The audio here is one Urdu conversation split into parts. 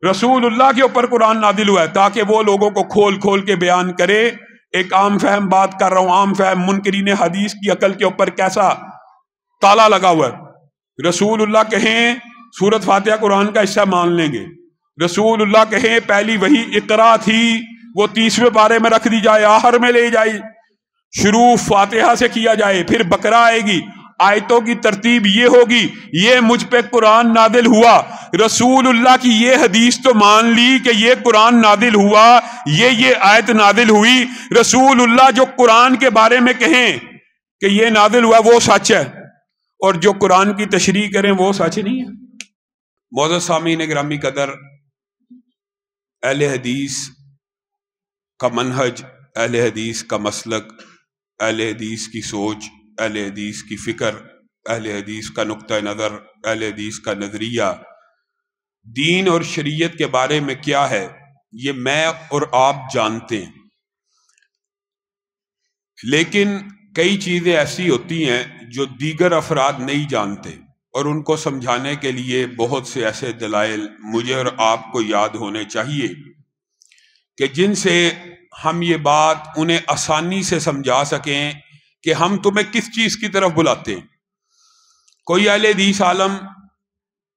رسول اللہ کے اوپر قرآن نازل ہوا ہے تاکہ وہ لوگوں کو کھول کھول کے بیان کرے. ایک عام فہم بات کر رہا ہوں، عام فہم منکرین حدیث کی عقل کے اوپر کیسا تالا لگا ہوا ہے. رسول اللہ کہیں سورۃ فاتحہ قرآن کا حصہ مان لیں گے. رسول اللہ کہیں پہلی وحی اقرا تھی، وہ 30ویں پارے میں رکھ دی جائے، آخر میں لے جائے، شروع فاتحہ سے کیا جائے، پھر بقرہ آئے گی، آیتوں کی ترتیب یہ ہوگی، یہ مجھ پہ قرآن نازل ہوا. رسول اللہ کی یہ حدیث تو مان لی کہ یہ قرآن نازل ہوا، یہ آیت نازل ہوئی. رسول اللہ جو قرآن کے بارے میں کہیں کہ یہ نازل ہوا وہ سچ ہے، اور جو قرآن کی تشریح کریں وہ سچ نہیں ہے. معزز سامعین گرامی قدر، اہل حدیث کا منہج، اہل حدیث کا مسلک، اہل حدیث کی سوچ، اہل حدیث کی فکر، اہل حدیث کا نقطہ نظر، اہل حدیث کا نظریہ دین اور شریعت کے بارے میں کیا ہے، یہ میں اور آپ جانتے ہیں. لیکن کئی چیزیں ایسی ہوتی ہیں جو دیگر افراد نہیں جانتے، اور ان کو سمجھانے کے لیے بہت سے ایسے دلائل مجھے اور آپ کو یاد ہونے چاہیے کہ جن سے ہم یہ بات انہیں آسانی سے سمجھا سکیں کہ ہم تمہیں کس چیز کی طرف بلاتے ہیں. کوئی اہل حدیث عالم،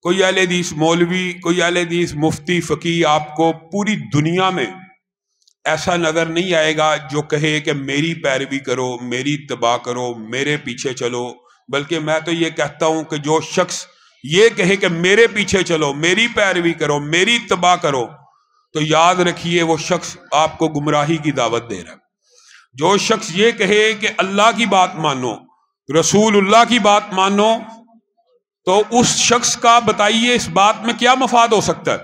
کوئی اہل حدیث مولوی، کوئی اہل حدیث مفتی فقیہ آپ کو پوری دنیا میں ایسا نظر نہیں آئے گا جو کہے کہ میری پیروی کرو، میری اتباع کرو، میرے پیچھے چلو. بلکہ میں تو یہ کہتا ہوں کہ جو شخص یہ کہے کہ میرے پیچھے چلو، میری پیروی کرو، میری اتباع کرو، تو یاد رکھیے وہ شخص آپ کو گمراہی کی دعوت دے رہا ہے. جو شخص یہ کہے کہ اللہ کی بات مانو، رسول اللہ کی بات مانو، تو اس شخص کا بتائیے اس بات میں کیا مفاد ہو سکتا ہے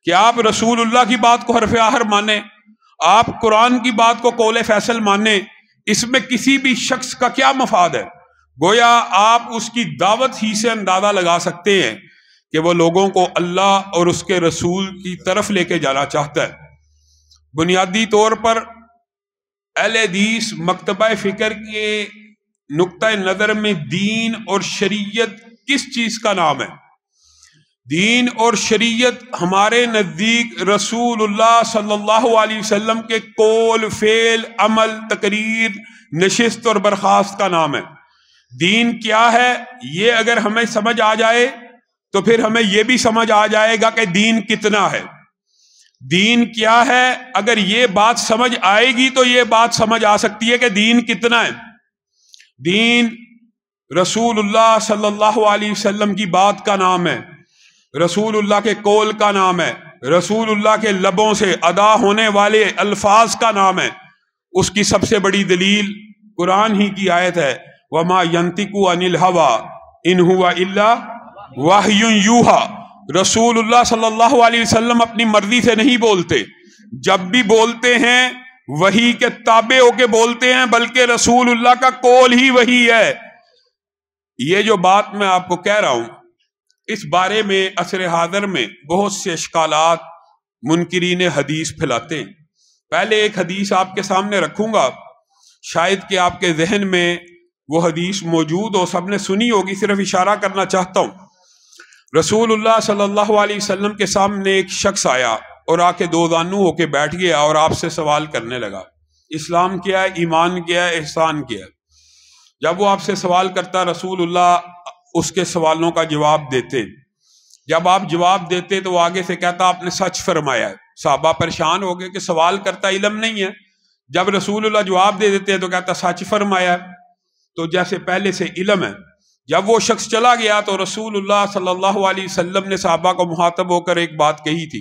کہ آپ رسول اللہ کی بات کو حرف آخر مانیں، آپ قرآن کی بات کو قول فیصل مانیں. اس میں کسی بھی شخص کا کیا مفاد ہے؟ گویا آپ اس کی دعوت ہی سے اندازہ لگا سکتے ہیں کہ وہ لوگوں کو اللہ اور اس کے رسول کی طرف لے کے جانا چاہتا ہے. بنیادی طور پر اہل حدیث مکتبہ فکر کے نقطۂ نظر میں دین اور شریعت کس چیز کا نام ہے؟ دین اور شریعت ہمارے نزدیک رسول اللہ صلی اللہ علیہ وسلم کے قول، فعل، عمل، تقریر، نشست اور برخاست کا نام ہے. دین کیا ہے یہ اگر ہمیں سمجھ آ جائے تو پھر ہمیں یہ بھی سمجھ آ جائے گا کہ دین کتنا ہے. دین کیا ہے اگر یہ بات سمجھ آئے گی تو یہ بات سمجھ آ سکتی ہے کہ دین کتنا ہے. دین رسول اللہ صلی اللہ علیہ وسلم کی بات کا نام ہے، رسول اللہ کے قول کا نام ہے، رسول اللہ کے لبوں سے ادا ہونے والے الفاظ کا نام ہے. اس کی سب سے بڑی دلیل قرآن ہی کی آیت ہے، وَمَا يَنْتِقُ عَنِ الْهَوَىٰ إِنْ هُوَ إِلَّا وَحْيٌ يُوحَىٰ. رسول اللہ صلی اللہ علیہ وسلم اپنی مرضی سے نہیں بولتے، جب بھی بولتے ہیں وحی کے تابع ہو کے بولتے ہیں، بلکہ رسول اللہ کا قول ہی وحی ہے. یہ جو بات میں آپ کو کہہ رہا ہوں اس بارے میں عصر حاضر میں بہت سے اشکالات منکرین حدیث پھیلاتے ہیں. پہلے ایک حدیث آپ کے سامنے رکھوں گا، شاید کہ آپ کے ذہن میں وہ حدیث موجود ہو، سب نے سنی ہوگی، صرف اشارہ کرنا چاہتا ہوں. رسول اللہ صلی اللہ علیہ وسلم کے سامنے ایک شخص آیا اور آ کے دو زانو ہو کے بیٹھ گیا اور آپ سے سوال کرنے لگا، اسلام کیا ہے، ایمان کیا ہے، احسان کیا ہے. جب وہ آپ سے سوال کرتا رسول اللہ اس کے سوالوں کا جواب دیتے. جب آپ جواب دیتے تو وہ آگے سے کہتا آپ نے سچ فرمایا ہے. صحابہ پریشان ہو گئے کہ سوال کرتا علم نہیں ہے، جب رسول اللہ جواب دے دیتے تو کہتا سچ فرمایا ہے، تو جیسے پہلے سے علم ہے. جب وہ شخص چلا گیا تو رسول اللہ صلی اللہ علیہ وسلم نے صحابہ کو مخاطب ہو کر ایک بات کہی تھی،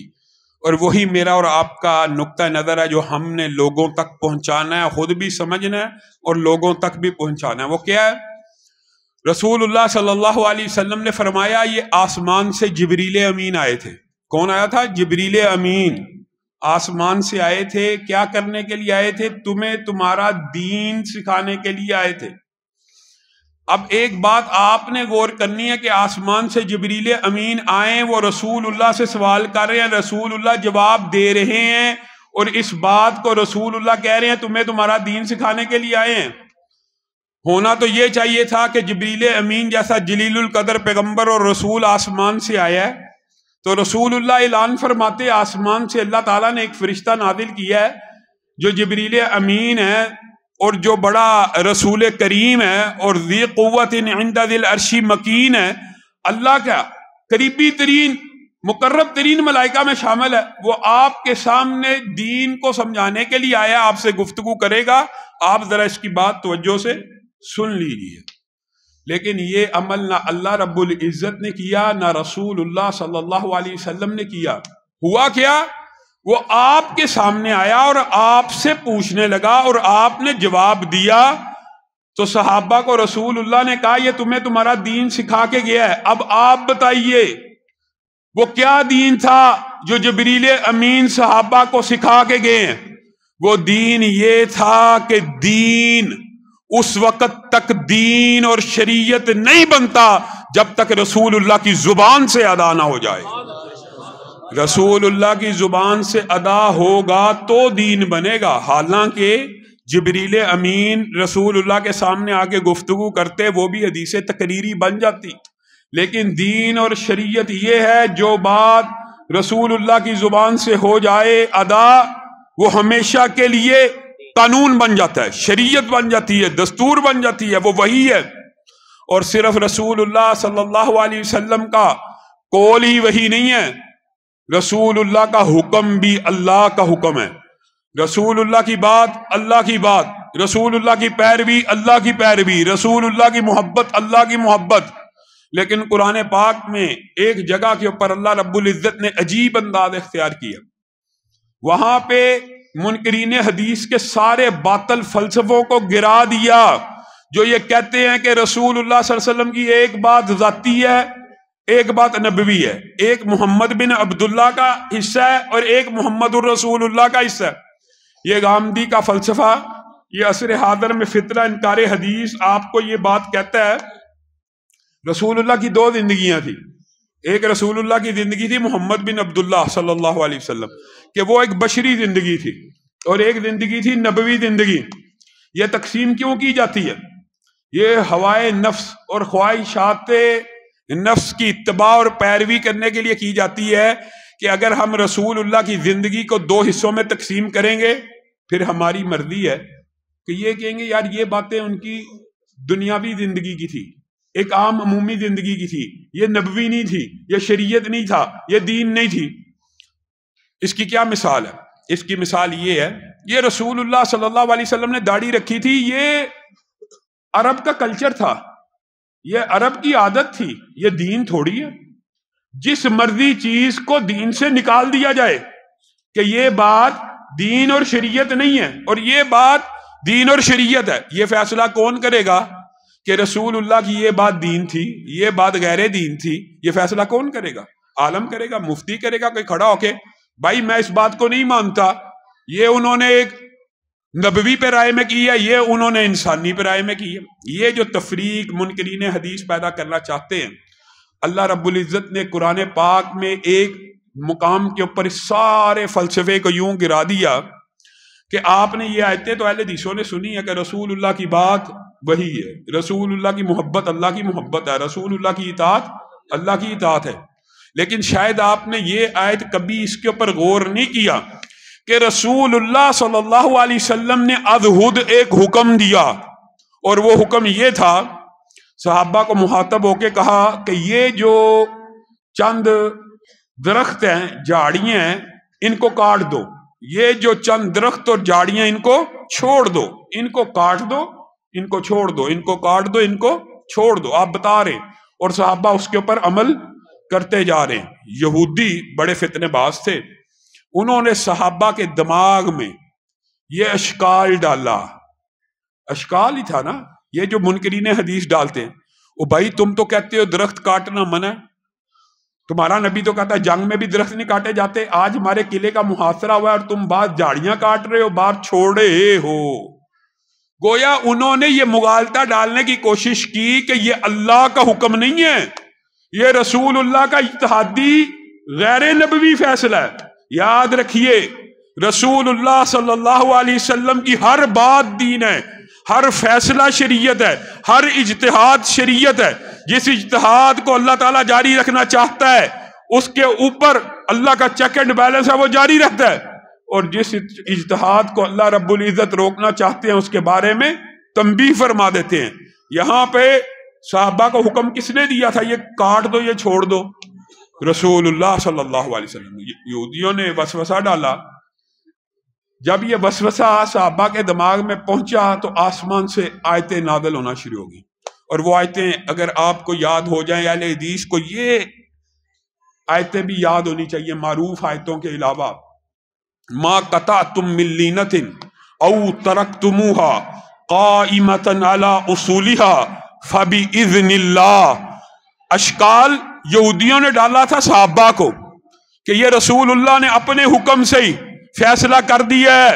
اور وہی میرا اور آپ کا نقطہ نظر ہے جو ہم نے لوگوں تک پہنچانا ہے، خود بھی سمجھنا ہے اور لوگوں تک بھی پہنچانا ہے. وہ کیا ہے؟ رسول اللہ صلی اللہ علیہ وسلم نے فرمایا یہ آسمان سے جبریل امین آئے تھے. کون آیا تھا؟ جبریل امین آسمان سے آئے تھے. کیا کرنے کے لیے آئے تھے؟ تمہیں تمہارا دین سکھانے کے لیے آئے تھے. اب ایک بات آپ نے غور کرنی ہے کہ آسمان سے جبریل امین آئیں، وہ رسول اللہ سے سوال کر رہے ہیں، رسول اللہ جواب دے رہے ہیں، اور اس بات کو رسول اللہ کہہ رہے ہیں تمہیں تمہارا دین سکھانے کے لیے آئے ہیں. ہونا تو یہ چاہیے تھا کہ جبریل امین جیسا جلیل القدر پیغمبر اور رسول آسمان سے آیا ہے تو رسول اللہ اعلان فرماتے آسمان سے اللہ تعالیٰ نے ایک فرشتہ نازل کیا ہے جو جبریل امین ہے اور جو بڑا رسول کریم ہے اور ذی قوت عند ذی العرش مکین ہے، اللہ کا قریبی ترین مقرب ترین ملائکہ میں شامل ہے، وہ آپ کے سامنے دین کو سمجھانے کے لیے آیا، آپ سے گفتگو کرے گا، آپ ذرا اس کی بات توجہ سے سن لیجئے۔ لیکن یہ عمل نہ اللہ رب العزت نے کیا، نہ رسول اللہ صلی اللہ علیہ وسلم نے کیا۔ ہوا کیا؟ وہ آپ کے سامنے آیا اور آپ سے پوچھنے لگا اور آپ نے جواب دیا، تو صحابہ کو رسول اللہ نے کہا یہ تمہیں تمہارا دین سکھا کے گیا ہے، اب آپ بتائیے وہ کیا دین تھا جو جبریل امین صحابہ کو سکھا کے گئے ہیں؟ وہ دین یہ تھا کہ دین اس وقت تک دین اور شریعت نہیں بنتا جب تک رسول اللہ کی زبان سے ادا نہ ہو جائے۔ رسول اللہ کی زبان سے ادا ہوگا تو دین بنے گا۔ حالانکہ جبریل امین رسول اللہ کے سامنے آ کے گفتگو کرتے، وہ بھی حدیث تقریری بن جاتی، لیکن دین اور شریعت یہ ہے جو بات رسول اللہ کی زبان سے ہو جائے ادا، وہ ہمیشہ کے لیے قانون بن جاتا ہے، شریعت بن جاتی ہے، دستور بن جاتی ہے، وہ وہی ہے۔ اور صرف رسول اللہ صلی اللہ علیہ وسلم کا قول ہی وہی نہیں ہے، رسول اللہ کا حکم بھی اللہ کا حکم ہے، رسول اللہ کی بات اللہ کی بات، رسول اللہ کی پیروی اللہ کی پیروی، رسول اللہ کی محبت اللہ کی محبت۔ لیکن قرآن پاک میں ایک جگہ کے اوپر اللہ رب العزت نے عجیب انداز اختیار کیا، وہاں پہ منکرین حدیث کے سارے باطل فلسفوں کو گرا دیا، جو یہ کہتے ہیں کہ رسول اللہ صلی اللہ علیہ وسلم کی ایک بات ذاتی ہے، ایک بات نبوی ہے، ایک محمد بن عبداللہ کا حصہ ہے اور ایک محمد الرسول اللہ کا حصہ ہے۔ یہ غامدی کا فلسفہ، یہ عصر حاضر میں فطرہ انکار حدیث آپ کو یہ بات کہتا ہے۔ رسول اللہ کی دو زندگیاں تھی، ایک رسول اللہ کی زندگی تھی محمد بن عبداللہ صلی اللہ علیہ وسلم کہ وہ ایک بشری زندگی تھی، اور ایک زندگی تھی نبوی زندگی۔ یہ تقسیم کیوں کی جاتی ہے؟ یہ ہوائے نفس اور خواہشات نفس کی اتباع اور پیروی کرنے کے لیے کی جاتی ہے کہ اگر ہم رسول اللہ کی زندگی کو دو حصوں میں تقسیم کریں گے، پھر ہماری مرضی ہے کہ یہ کہیں گے یار یہ باتیں ان کی دنیاوی زندگی کی تھی، ایک عام عمومی زندگی کی تھی، یہ نبوی نہیں تھی، یہ شریعت نہیں تھا، یہ دین نہیں تھی۔ اس کی کیا مثال ہے؟ اس کی مثال یہ ہے، یہ رسول اللہ صلی اللہ علیہ وسلم نے داڑھی رکھی تھی، یہ عرب کا کلچر تھا، یہ عرب کی عادت تھی، یہ دین تھوڑی ہے۔ جس مرضی چیز کو دین سے نکال دیا جائے کہ یہ بات دین اور شریعت نہیں ہے اور یہ بات دین اور شریعت ہے، یہ فیصلہ کون کرے گا کہ رسول اللہ کی یہ بات دین تھی، یہ بات غیر دین تھی؟ یہ فیصلہ کون کرے گا؟ عالم کرے گا، مفتی کرے گا، کوئی کھڑا ہو کے بھائی میں اس بات کو نہیں مانتا، یہ انہوں نے ایک نبوی پہ رائے میں کی ہے، یہ انہوں نے انسانی پہ رائے میں کی ہے۔ یہ جو تفریق منکرین حدیث پیدا کرنا چاہتے ہیں، اللہ رب العزت نے قرآن پاک میں ایک مقام کے اوپر سارے فلسفے کو یوں گرا دیا کہ آپ نے یہ آیتیں تو اہل حدیثوں نے سنی ہے کہ رسول اللہ کی بات وہی ہے، رسول اللہ کی محبت اللہ کی محبت ہے، رسول اللہ کی اطاعت اللہ کی اطاعت ہے، لیکن شاید آپ نے یہ آیت کبھی اس کے اوپر غور نہیں کیا کہ رسول اللہ صلی اللہ علیہ وسلم نے ازہد ایک حکم دیا، اور وہ حکم یہ تھا، صحابہ کو مخاطب ہو کے کہا کہ یہ جو چند درخت ہیں، جھاڑیاں ہیں، ان کو کاٹ دو، یہ جو چند درخت اور جھاڑیاں ان کو چھوڑ دو، ان کو کاٹ دو، ان کو چھوڑ دو، ان کو کاٹ دو، ان کو چھوڑ دو، آپ بتا رہے ہیں، اور صحابہ اس کے اوپر عمل کرتے جا رہے ہیں۔ یہودی بڑے فتنے باز تھے، انہوں نے صحابہ کے دماغ میں یہ اشکال ڈالا، اشکال ہی تھا نا یہ جو منکرین حدیث ڈالتے ہیں، او بھائی تم تو کہتے ہو درخت کاٹنا منع ہے، تمہارا نبی تو کہتا ہے جنگ میں بھی درخت نہیں کاٹے جاتے، آج ہمارے قلعے کا محاصرہ ہوا ہے اور تم بعض جھاڑیاں کاٹ رہے ہو، بعض چھوڑے ہو۔ گویا انہوں نے یہ مغالطہ ڈالنے کی کوشش کی کہ یہ اللہ کا حکم نہیں ہے، یہ رسول اللہ کا اجتہادی غیر نبوی فیصلہ ہے۔ یاد رکھیے رسول اللہ صلی اللہ علیہ وسلم کی ہر بات دین ہے، ہر فیصلہ شریعت ہے، ہر اجتہاد شریعت ہے۔ جس اجتہاد کو اللہ تعالیٰ جاری رکھنا چاہتا ہے اس کے اوپر اللہ کا چیک اینڈ بیلنس ہے، وہ جاری رہتا ہے، اور جس اجتہاد کو اللہ رب العزت روکنا چاہتے ہیں اس کے بارے میں تنبیہ فرما دیتے ہیں۔ یہاں پہ صحابہ کو حکم کس نے دیا تھا؟ یہ کاٹ دو، یہ چھوڑ دو، رسول اللہ صلی اللہ علیہ وسلم۔ یہودیوں نے وسوسہ ڈالا، جب یہ وسوسہ صحابہ کے دماغ میں پہنچا تو آسمان سے آیتیں نازل ہونا شروع ہو گئی، اور وہ آیتیں اگر آپ کو یاد ہو جائیں، اہل حدیث کو یہ آیتیں بھی یاد ہونی چاہیے معروف آیتوں کے علاوہ۔ ما قطعتم من لینۃ او ترکتموها قائمۃ علی اصولها فباذن اللہ۔ اشکال یہودیوں نے ڈالا تھا صحابہ کو کہ یہ رسول اللہ نے اپنے حکم سے ہی فیصلہ کر دیا ہے۔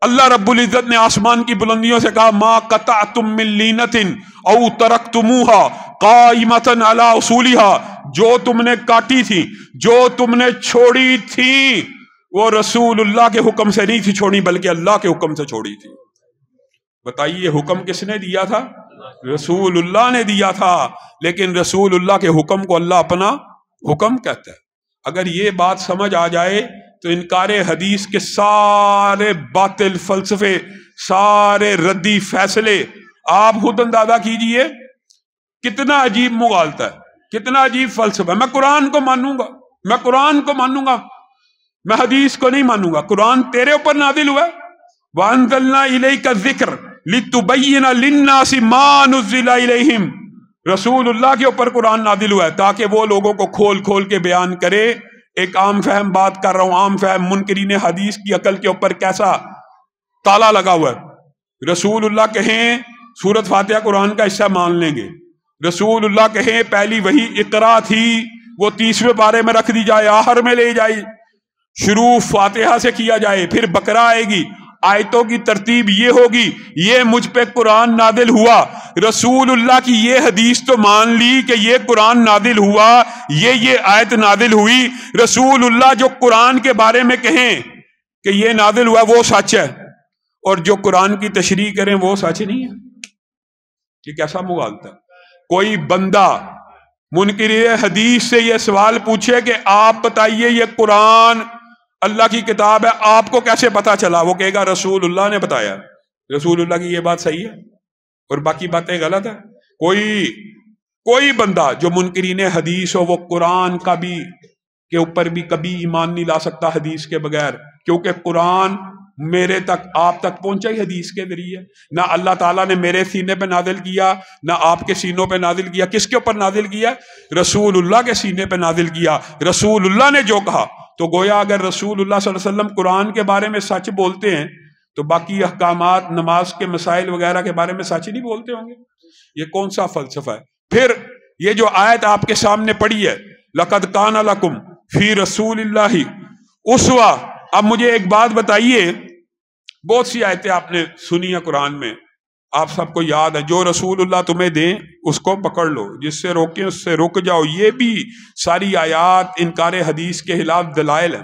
اللہ رب العزت نے آسمان کی بلندیوں سے کہا ما قطعتم من لینۃ او ترکتموها قائمۃ علی اصولها، جو تم نے کاٹی تھی، جو تم نے چھوڑی تھی، وہ رسول اللہ کے حکم سے نہیں تھی چھوڑی، بلکہ اللہ کے حکم سے چھوڑی تھی۔ بتائیے حکم کس نے دیا تھا؟ رسول اللہ نے دیا تھا، لیکن رسول اللہ کے حکم کو اللہ اپنا حکم کہتا ہے۔ اگر یہ بات سمجھ آ جائے تو انکار حدیث کے سارے باطل فلسفے، سارے ردی فیصلے آپ خود اندازہ کیجئے کتنا عجیب مغالطہ ہے، کتنا عجیب فلسفہ ہے۔ میں قرآن کو مانوں گا، میں قرآن کو مانوں گا، میں حدیث کو نہیں مانوں گا۔ قرآن تیرے اوپر نازل ہوا ہے، وَأَنزَلْنَا إِلَيْكَ الذِّكْرَ لِتُبَيِّنَ لِلنَّاسِ مَا نُزِّلَ إِلَيْهِمْ۔ رسول اللہ کے اوپر قرآن نازل ہوا ہے تاکہ وہ لوگوں کو کھول کھول کے بیان کرے۔ ایک عام فہم بات کر رہا ہوں، عام فہم منکرین حدیث کی عقل کے اوپر کیسا تالا لگا ہوا ہے۔ رسول اللہ کہیں سورۃ فاتحہ قرآن کا حصہ مان لیں گے، رسول اللہ کہیں پہلی وحی اقرا تھی، وہ 30ویں پارے میں رکھ دی جائے، آخر میں لے جائے، شروع فاتحہ سے کیا جائے، پھر بقرہ آئے گی، آیتوں کی ترتیب یہ ہوگی، یہ مجھ پہ قرآن نازل ہوا۔ رسول اللہ کی یہ حدیث تو مان لی کہ یہ قرآن نازل ہوا، یہ آیت نازل ہوئی۔ رسول اللہ جو قرآن کے بارے میں کہیں کہ یہ نازل ہوا وہ سچ ہے، اور جو قرآن کی تشریح کریں وہ سچ نہیں ہے۔ یہ کیسا مغالطہ ہے؟ کوئی بندہ منکر حدیث سے یہ سوال پوچھے کہ آپ بتائیے یہ قرآن اللہ کی کتاب ہے، آپ کو کیسے پتا چلا؟ وہ کہے گا رسول اللہ نے بتایا۔ رسول اللہ کی یہ بات صحیح ہے اور باقی باتیں غلط ہے۔ کوئی بندہ جو منکرین حدیث ہو وہ قرآن کا بھی کے اوپر بھی کبھی ایمان نہیں لا سکتا حدیث کے بغیر، کیونکہ قرآن میرے تک آپ تک پہنچا ہی حدیث کے ذریعے۔ نہ اللہ تعالیٰ نے میرے سینے پہ نازل کیا، نہ آپ کے سینوں پہ نازل کیا۔ کس کے اوپر نازل کیا؟ رسول اللہ کے سینے پہ نازل کیا۔ رسول اللہ نے جو کہا، تو گویا اگر رسول اللہ صلی اللہ علیہ وسلم قرآن کے بارے میں سچ بولتے ہیں تو باقی احکامات، نماز کے مسائل وغیرہ کے بارے میں سچ نہیں بولتے ہوں گے؟ یہ کون سا فلسفہ ہے؟ پھر یہ جو آیت آپ کے سامنے پڑھی ہے، لَقَدْ كَانَ لَكُمْ فِي رَسُولِ اللَّهِ أُسْوَةٌ۔ اب مجھے ایک بات بتائیے، بہت سی آیتیں آپ نے سنی ہیں قرآن میں، آپ سب کو یاد ہے، جو رسول اللہ تمہیں دیں اس کو پکڑ لو، جس سے روکیں اس سے رک جاؤ۔ یہ بھی ساری آیات انکار حدیث کے خلاف دلائل ہیں۔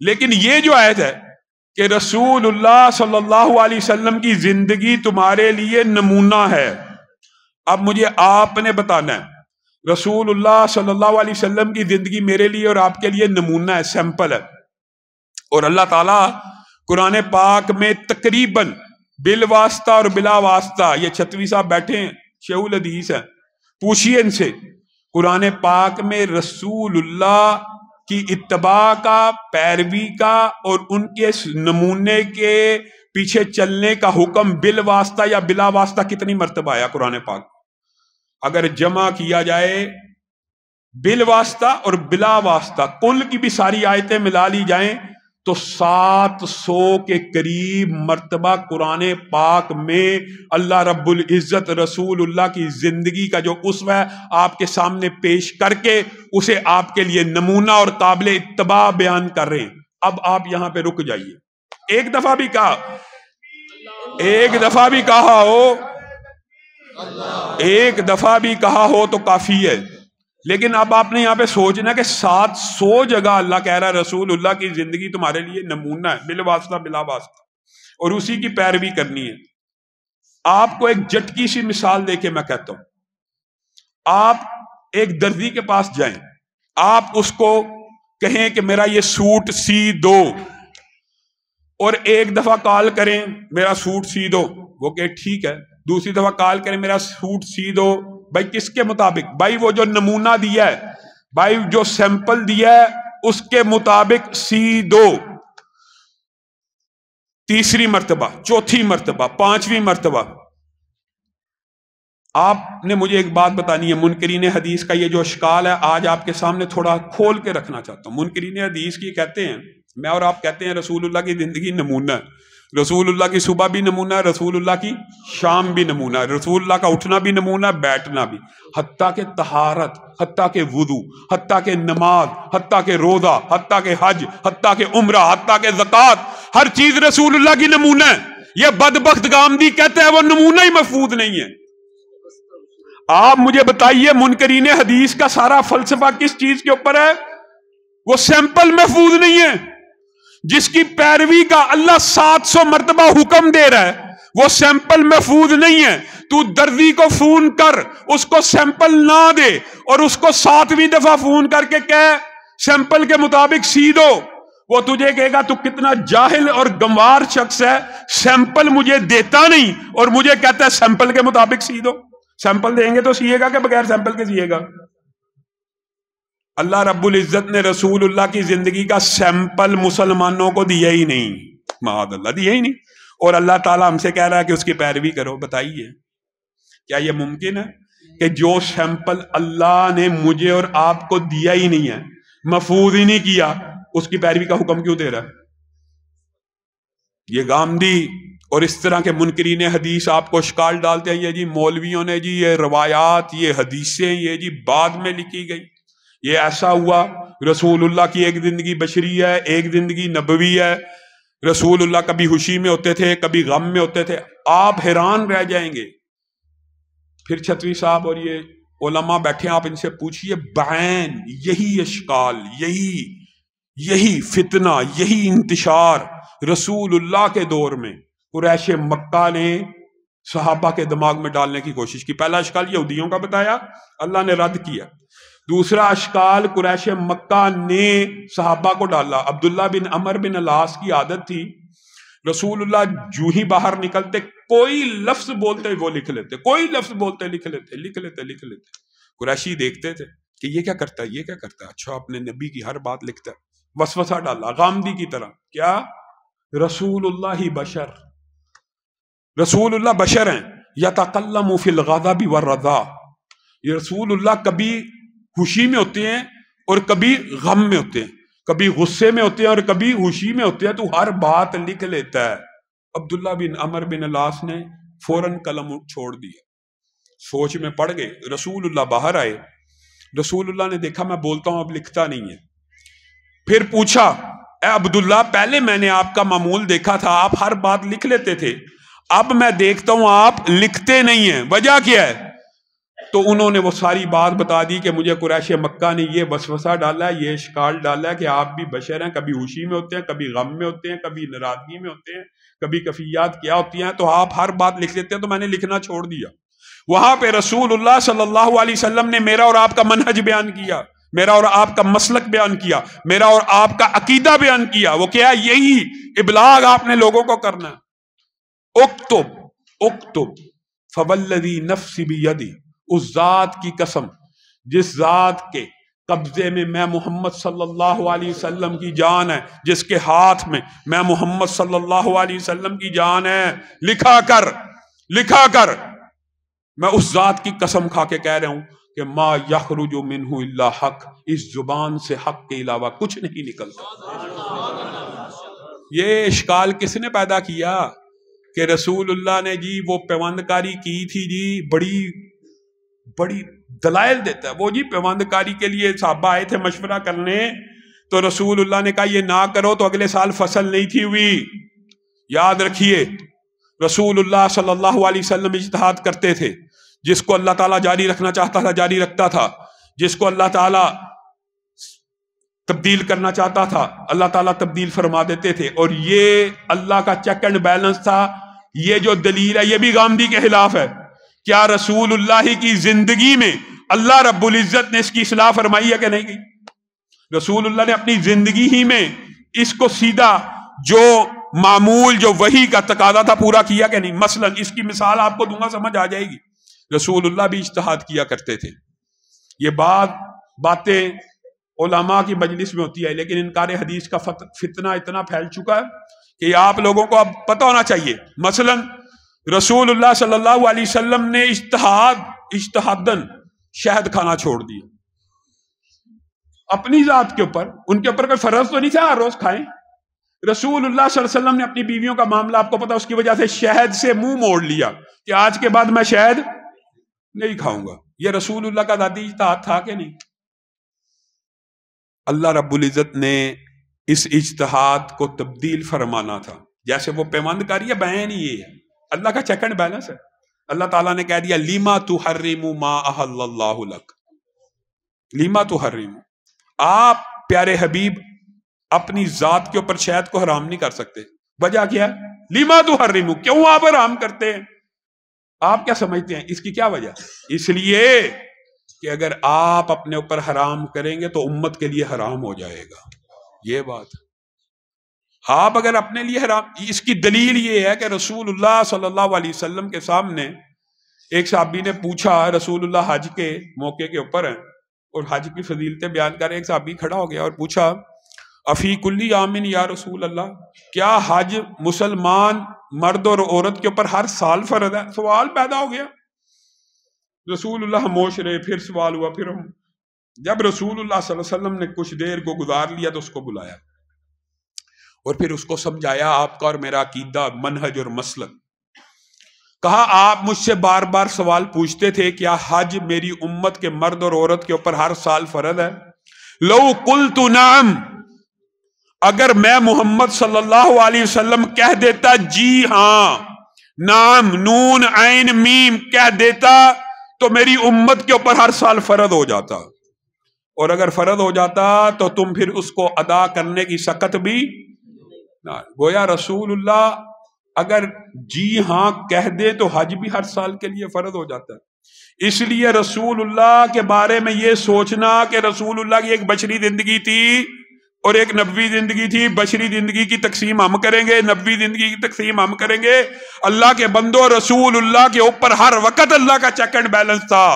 لیکن یہ جو آیت ہے کہ رسول اللہ صلی اللہ علیہ وسلم کی زندگی تمہارے لیے نمونہ ہے، اب مجھے آپ نے بتانا ہے رسول اللہ صلی اللہ علیہ وسلم کی زندگی میرے لیے اور آپ کے لیے نمونہ ہے، سیمپل ہے۔ اور اللہ تعالیٰ قرآن پاک میں تقریباً بالواسطہ اور بلا واسطہ، یہ چھتوی صاحب بیٹھے ہیں، شیخ الحدیث ہیں، پوچھئے ان سے، قرآن پاک میں رسول اللہ کی اتباع کا، پیروی کا اور ان کے نمونے کے پیچھے چلنے کا حکم بالواسطہ یا بلا واسطہ کتنی مرتبہ آیا قرآن پاک؟ اگر جمع کیا جائے بالواسطہ اور بلا واسطہ کل کی بھی ساری آیتیں ملا لی جائیں تو 700 کے قریب مرتبہ قرآن پاک میں اللہ رب العزت رسول اللہ کی زندگی کا جو اسوہ ہے آپ کے سامنے پیش کر کے اسے آپ کے لیے نمونہ اور قابل اتباع بیان کر رہے ہیں۔ اب آپ یہاں پہ رک جائیے، ایک دفعہ بھی کہا، ایک دفعہ بھی کہا ہو، ایک دفعہ بھی کہا ہو تو کافی ہے۔ لیکن اب آپ نے یہاں پہ سوچنا کہ 700 جگہ اللہ کہہ رہا ہے رسول اللہ کی زندگی تمہارے لیے نمونہ ہے، بالواسطہ بلا واسطہ، اور اسی کی پیروی کرنی ہے۔ آپ کو ایک جھٹکی سی مثال دے کے میں کہتا ہوں، آپ ایک درزی کے پاس جائیں، آپ اس کو کہیں کہ میرا یہ سوٹ سی دو، اور ایک دفعہ کال کریں میرا سوٹ سی دو، وہ کہ ٹھیک ہے، دوسری دفعہ کال کریں میرا سوٹ سی دو، بھائی کس کے مطابق؟ بھائی وہ جو نمونہ دیا ہے، بھائی جو سیمپل دیا ہے اس کے مطابق سی دو۔ تیسری مرتبہ، چوتھی مرتبہ، پانچویں مرتبہ۔ آپ نے مجھے ایک بات بتانی ہے، منکرین حدیث کا یہ جو اشکال ہے آج آپ کے سامنے تھوڑا کھول کے رکھنا چاہتا ہوں۔ منکرین حدیث کی کہتے ہیں، میں اور آپ کہتے ہیں رسول اللہ کی زندگی نمونہ ہے، رسول اللہ کی صبح بھی نمونہ ہے، رسول اللہ کی شام بھی نمونہ ہے، رسول اللہ کا اٹھنا بھی نمونہ ہے، بیٹھنا بھی، حتیٰ کہ طہارت، حتیٰ کہ وضو، حتیٰ کہ نماز، حتیٰ کہ روزہ، حتیٰ کہ حج، حتیٰ کہ عمرہ، حتیٰ کہ زکوٰۃ، ہر چیز رسول اللہ کی نمونہ ہے۔ یہ بدبخت گامدی کہتے ہیں وہ نمونہ ہی محفوظ نہیں ہے۔ آپ مجھے بتائیے منکرین حدیث کا سارا فلسفہ کس چیز کے اوپر ہے؟ وہ سیمپل محفوظ نہیں ہے، جس کی پیروی کا اللہ 700 مرتبہ حکم دے رہا ہے وہ سیمپل محفوظ نہیں ہے۔ تو دردی کو فون کر، اس کو سیمپل نہ دے، اور اس کو 7ویں دفعہ فون کر کے کہے سیمپل کے مطابق سی دو، وہ تجھے کہے گا تو کتنا جاہل اور گنوار شخص ہے، سیمپل مجھے دیتا نہیں اور مجھے کہتا ہے سیمپل کے مطابق سی دو۔ سیمپل دیں گے تو سیے گا کہ بغیر سیمپل کے سیے گا؟ اللہ رب العزت نے رسول اللہ کی زندگی کا سیمپل مسلمانوں کو دیا ہی نہیں، معاذ اللہ دیا ہی نہیں، اور اللہ تعالیٰ ہم سے کہہ رہا ہے کہ اس کی پیروی کرو۔ بتائیے کیا یہ ممکن ہے کہ جو سیمپل اللہ نے مجھے اور آپ کو دیا ہی نہیں ہے، محفوظ ہی نہیں کیا، اس کی پیروی کا حکم کیوں دے رہا ہے؟ یہ گامدی اور اس طرح کے منکرین حدیث آپ کو اشکال ڈالتے ہیں، یہ جی مولویوں نے جی یہ روایات، یہ حدیثیں، یہ جی بعد میں لکھی گئی، یہ ایسا ہوا۔ رسول اللہ کی ایک زندگی بشری ہے، ایک زندگی نبوی ہے۔ رسول اللہ کبھی خوشی میں ہوتے تھے، کبھی غم میں ہوتے تھے، آپ حیران رہ جائیں گے۔ پھر چھتوی صاحب اور یہ علماء بیٹھے، آپ ان سے پوچھئے، بعین یہی اشکال، یہی فتنہ، یہی انتشار رسول اللہ کے دور میں قریش مکہ نے صحابہ کے دماغ میں ڈالنے کی کوشش کی۔ پہلا اشکال یہودیوں کا بتایا، اللہ نے رد کیا۔ دوسرا اشکال قریش مکہ نے صحابہ کو ڈالا۔ عبداللہ بن عمر بن العاص کی عادت تھی، رسول اللہ جو ہی باہر نکلتے کوئی لفظ بولتے وہ لکھ لیتے، کوئی لفظ بولتے لکھ لیتے۔ قریشی دیکھتے تھے کہ یہ کیا کرتا ہے، یہ کیا کرتا ہے، اچھا اپنے نبی کی ہر بات لکھتا ہے۔ وسوسہ ڈالا غامدی کی طرح، کیا رسول اللہ ہی بشر، رسول اللہ بشر ہیں، یتکلم فی الغضب والرضا، یہ رسول اللہ کبھی خوشی میں ہوتے ہیں اور کبھی غم میں ہوتے ہیں، کبھی غصے میں ہوتے ہیں اور کبھی خوشی میں ہوتے ہیں، تو ہر بات لکھ لیتا ہے۔ عبداللہ بن عمر بن العاص نے فوراً قلم چھوڑ دیا، سوچ میں پڑ گئے۔ رسول اللہ باہر آئے، رسول اللہ نے دیکھا میں بولتا ہوں اب لکھتا نہیں ہے، پھر پوچھا، اے عبداللہ پہلے میں نے آپ کا معمول دیکھا تھا، آپ ہر بات لکھ لیتے تھے، اب میں دیکھتا ہوں آپ لکھتے نہیں ہیں، وجہ کیا ہے؟ تو انہوں نے وہ ساری بات بتا دی کہ مجھے قریش مکہ نے یہ وسوسہ ڈالا ہے، یہ اشکال ڈالا ہے کہ آپ بھی بشر ہیں، کبھی خوشی میں ہوتے ہیں، کبھی غم میں ہوتے ہیں، کبھی ناراضگی میں ہوتے ہیں، کبھی کفیات کیا ہوتی ہیں، تو آپ ہر بات لکھ لیتے ہیں، تو میں نے لکھنا چھوڑ دیا۔ وہاں پہ رسول اللہ صلی اللہ علیہ وسلم نے میرا اور آپ کا منہج بیان کیا، میرا اور آپ کا مسلک بیان کیا، میرا اور آپ کا عقیدہ بیان کیا۔ وہ کیا ہے؟ یہی ابلاغ آپ نے لوگوں کو کرنا ہے۔ اکتب فوالذی نفسی بیدی، اس ذات کی قسم جس ذات کے قبضے میں میں محمد صلی اللہ علیہ وسلم کی جان ہے، جس کے ہاتھ میں میں محمد صلی اللہ علیہ وسلم کی جان ہے، لکھا کر میں اس ذات کی قسم کھا کے کہہ رہا ہوں کہ ما یخرج منہ الا حق، اس زبان سے حق کے علاوہ کچھ نہیں نکلتا۔ یہ اشکال کس نے پیدا کیا کہ رسول اللہ نے جی وہ پیوند کاری کی تھی، جی بڑی دلائل دیتا ہے وہ، جی پیوند کاری کے لیے صحابہ آئے تھے مشورہ کرنے، تو رسول اللہ نے کہا یہ نہ کرو تو اگلے سال فصل نہیں تھی ہوئی۔ یاد رکھیے رسول اللہ صلی اللہ علیہ وسلم اجتہاد کرتے تھے، جس کو اللہ تعالیٰ جاری رکھنا چاہتا تھا جاری رکھتا تھا، جس کو اللہ تعالیٰ تبدیل کرنا چاہتا تھا اللہ تعالیٰ تبدیل فرما دیتے تھے، اور یہ اللہ کا چیک اینڈ بیلنس تھا۔ یہ جو دلیل ہے یہ بھی غامدی کے خلاف ہے۔ کیا رسول اللہ کی زندگی میں اللہ رب العزت نے اس کی اصلاح فرمائی ہے کہ نہیں کی؟ رسول اللہ نے اپنی زندگی ہی میں اس کو سیدھا جو معمول جو وحی کا تقاضا تھا پورا کیا کہ نہیں؟ مثلا اس کی مثال آپ کو دوں گا، سمجھ آ جائے گی۔ رسول اللہ بھی اجتہاد کیا کرتے تھے۔ یہ باتیں علماء کی مجلس میں ہوتی ہے، لیکن انکار حدیث کا فتنہ اتنا پھیل چکا ہے کہ آپ لوگوں کو اب پتہ ہونا چاہیے۔ مثلا رسول اللہ صلی اللہ علیہ وسلم نے اجتہاداً شہد کھانا چھوڑ دیا اپنی ذات کے اوپر، ان کے اوپر کوئی فرض تو نہیں تھا ہر روز کھائیں۔ رسول اللہ صلی اللہ علیہ وسلم نے اپنی بیویوں کا معاملہ آپ کو پتا، اس کی وجہ سے شہد سے منہ موڑ لیا کہ آج کے بعد میں شہد نہیں کھاؤں گا۔ یہ رسول اللہ کا ذاتی اجتہاد تھا کہ نہیں؟ اللہ رب العزت نے اس اجتہاد کو تبدیل فرمانا تھا، جیسے وہ پیمند کاری ہے، بیان ہی یہ ہے، اللہ کا چیک اینڈ بیلنس ہے۔ اللہ تعالیٰ نے کہہ دیا لیما تحرم ما احل اللہ لک، لیما تحرم، آپ پیارے حبیب اپنی ذات کے اوپر شہد کو حرام نہیں کر سکتے۔ وجہ کیا ہے؟ لیما تحرم، کیوں آپ حرام کرتے ہیں؟ آپ کیا سمجھتے ہیں اس کی کیا وجہ؟ اس لیے کہ اگر آپ اپنے اوپر حرام کریں گے تو امت کے لیے حرام ہو جائے گا، یہ بات۔ آپ اگر اپنے لیے حرام، اس کی دلیل یہ ہے کہ رسول اللہ صلی اللہ علیہ وسلم کے سامنے ایک صحابی نے پوچھا، رسول اللہ حج کے موقع کے اوپر ہیں اور حج کی فضیلتیں بیان کر رہے، ایک صحابی کھڑا ہو گیا اور پوچھا افی کلی عامن یا رسول اللہ، کیا حج مسلمان مرد اور عورت کے اوپر ہر سال فرض ہے؟ سوال پیدا ہو گیا، رسول اللہ خاموش رہے، پھر سوال ہوا، پھر جب رسول اللہ صلی اللہ علیہ وسلم نے کچھ دیر کو گزار لیا تو اس کو بلایا اور پھر اس کو سمجھایا آپ کا اور میرا عقیدہ، منہج اور مسلک۔ کہا آپ مجھ سے بار بار سوال پوچھتے تھے کیا حج میری امت کے مرد اور عورت کے اوپر ہر سال فرض ہے؟ لو قلت نعم، اگر میں محمد صلی اللہ علیہ وسلم کہہ دیتا جی ہاں، نام نون عین میم کہہ دیتا تو میری امت کے اوپر ہر سال فرض ہو جاتا، اور اگر فرض ہو جاتا تو تم پھر اس کو ادا کرنے کی سخت بھی نہ۔ گویا رسول اللہ اگر جی ہاں کہہ دے تو حج بھی ہر سال کے لیے فرض ہو جاتا ہے۔ اس لیے رسول اللہ کے بارے میں یہ سوچنا کہ رسول اللہ کی ایک بشری زندگی تھی اور ایک نبوی زندگی تھی، بشری زندگی کی تقسیم ہم کریں گے، نبوی زندگی کی تقسیم ہم کریں گے، اللہ کے بندوں رسول اللہ کے اوپر ہر وقت اللہ کا چیک اینڈ بیلنس تھا۔